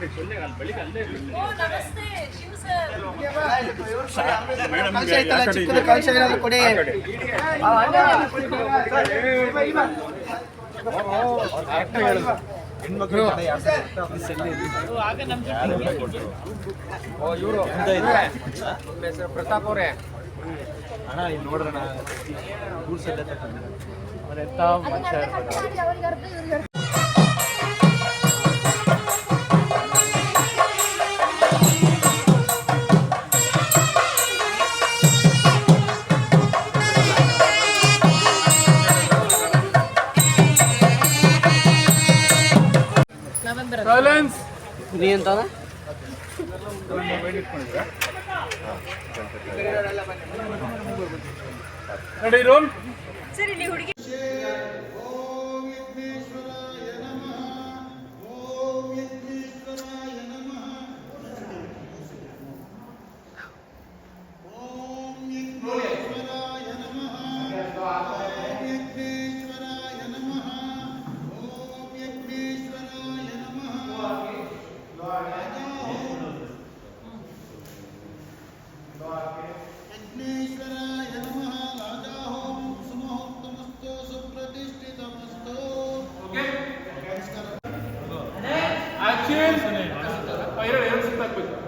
ನಮಸ್ತೆ ಶಿವ ಸರ್. ಕಲಶ ಐತಲ್ಲ, ಚಿಕ್ಕದ ಕಲಶ ಏನಾದ್ರು ಕೊಡಿ. ಹೆಣ್ಮಕ್ಳು ಇವರು ಪ್ರತಾಪ್ ಅವರೇ ಅಣ್ಣ ಇಲ್ಲಿ ನೋಡ್ರಣ ಗೂಡ್ಸ್ ಎಲ್ಲ ತಗೊಂಡು ಅವರೆಂತ ಮನುಷ್ಯ ಇರ್ತಾರೆ. ಸೈಲೆನ್ಸ್ ನೀ ಅಂತ ರೆಡಿ ರೋಲ್ ಸರ್ ಇಲ್ಲಿ ಹುಡುಗಿ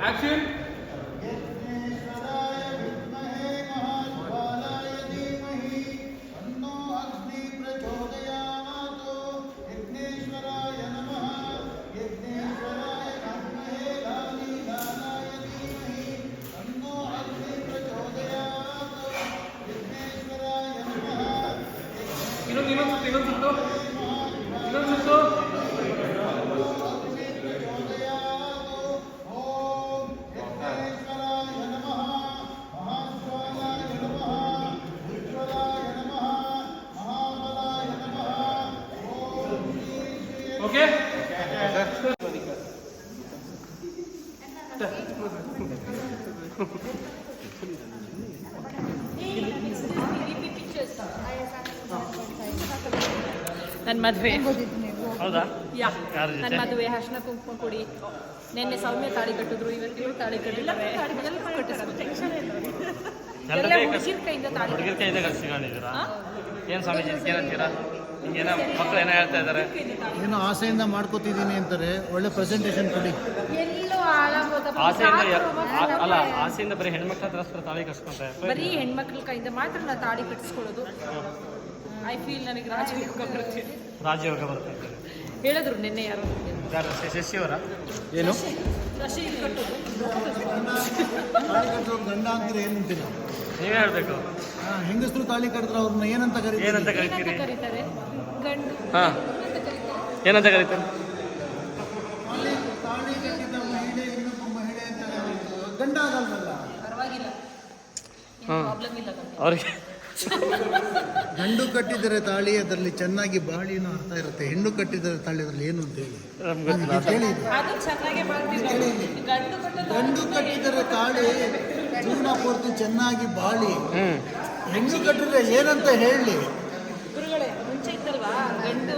ಆಕ್ಷನ್. ಓಕೆ ನನ್ನ ಮದುವೆ. ಹೌದಾ? ನನ್ನ ಮದುವೆ, ಅರ್ಶಿನ ಕುಂಕುಮ ಕೊಡಿ. ನಿನ್ನೆ ಸೌಮ್ಯ ತಾಳಿ ಕಟ್ಟಿದ್ರು, ಇವತ್ತು ತಾಳಿ ಕಟ್ಟಿದ್ದಾರೆ. ಹುಡುಗಿರ ಕೈಯಿಂದ ತಾಳಿ ಹುಡುಗಿರ ಕೈಯಿಂದ ಕಳ್ಸಿಕೊಂಡಿದ್ದೀರಾ? ಏನು ಸ್ವಾಮೀಜಿ ಏನಂತೀರಾ? ಹಿಂಗೇನೋ ಮಕ್ಕಳು ಏನೋ ಹೇಳ್ತಾ ಇದ್ದಾರೆ, ಏನೋ ಆಸೆಯಿಂದ ಮಾಡ್ಕೋತಿದ್ದೀನಿ ಅಂತಾರೆ. ಒಳ್ಳೆ ಪ್ರೆಸೆಂಟೇಷನ್ ಕೊಡಿ. ಎಲ್ಲೋ ಹಾಳಾಗೋದಪ್ಪ. ಅಲ್ಲ ಆಸೆಯಿಂದ ಬರೀ ಹೆಣ್ಮಕ್ಳ ಹತ್ರ ತಾಳಿ ಕಟ್ಸ್ಕೊಂತಾರೆ. ಬರೀ ಹೆಣ್ಮಕ್ಳ ಕೈಯಿಂದ ಮಾತ್ರ ನಾ ತಾಳಿ ಕಟ್ಟಿಸ್ಕೊಳ್ಳೋದು. ಐ ಫೀಲ್ ನನಗೆ ರಾಜಯೋಗ ಬರುತ್ತೆ. ರಾಜಯೋಗ ಬರುತ್ತೆ ಹೇಳಿದ್ರು ನಿನ್ನೆ ಯಾರು ಶಶಿ ಅವರ ಏನು ಶಶಿ ಕಟ್ಟೋದು. ತಾಳಿ ಕಟ್ಟಿರೋ ಗಂಡ ಅಂತೀರ ಏನಂತೀರ? ನೀವೇ ಹೇಳ್ಬೇಕು. ಹೆಂಗಸರು ತಾಳಿ ಕಟ್ಟಿದ್ರೆ ಅವ್ರನ್ನ ಏನಂತ ಕರೀತಾರೆ? ಏನಂತ ಕರಿತೀರಿ? ಕರೀತಾರೆ ಗಂಡು. ಹಾಂ ಏನಂತ ಕರೀತಾರೆ? ತಾಳಿ ಕಟ್ಟಿದ ಮಹಿಳೆ ಇನ್ನೊಬ್ಬ ಮಹಿಳೆ ಅಂತ ಗಂಡ ಆಗಲ್ವಲ್ಲ. ಪರವಾಗಿಲ್ಲ, ಪ್ರಾಬ್ಲಮ್ ಇಲ್ಲ ಗಂಡು. ಅವ್ರಿಗೆ ಗಂಡು ಕಟ್ಟಿದರೆ ತಾಳಿ ಅದರಲ್ಲಿ ಚೆನ್ನಾಗಿ ಬಾಳಿನ ಅರ್ಥ ಇರುತ್ತೆ. ಹೆಣ್ಣು ಕಟ್ಟಿದರೆ ತಾಳಿ ಅದರಲ್ಲಿ ಏನು ಅಂತ ಹೇಳಿ ಹೇಳಿ. ಅದು ಚೆನ್ನಾಗಿ ಮಾಡ್ತೀವಿ. ಗಂಡು ಕಟ್ಟಿದರೆ ತಾಳಿ ಜೀವನ ಪೂರ್ತಿ ಚೆನ್ನಾಗಿ ಬಾಳಿ. ಹೆಣ್ಣು ಕಟ್ಟಿದ್ರೆ ಏನಂತ ಹೇಳಿ? ಗುರುಗಳೇ ಮುಂಚೆ ಇತ್ತಲ್ವಾ, ಗಂಡು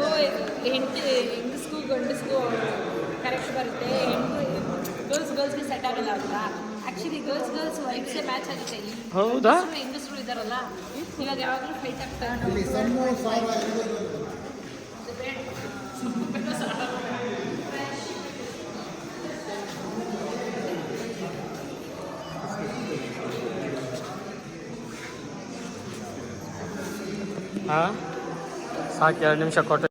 ಹೆಂಗಸ್ಗೂ ಗಂಡಸ್ಗೂ ಕರೆಕ್ಟ್ ಬರುತ್ತೆ, ಗರ್ಲ್ಸ್ಗೆ ಸೆಟ್ ಆಗಲ್ಲ ಅಂತ. ಆ್ಯಕ್ಚುಲಿ ಗರ್ಲ್ಸ್ ವೈಬ್ಸೇ ಮ್ಯಾಚ್ ಆಗುತ್ತೆ. ಹೌದಾ? ಹೆಂಗಸ್ರು ಇದ್ದಾರಲ್ಲ, ಇವಾಗ ಯಾವಾಗಲೂ ಫೈಟ್ ಆಗ್ತಾರೆ. ಇಲ್ಲಿ ಸಣ್ಣ ಸಾರ ಹಾಂ ಸಾಕು, 2 ನಿಮಿಷ ಕೊಟ್ಟು.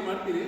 ಮಾಡ್ತೀರಿ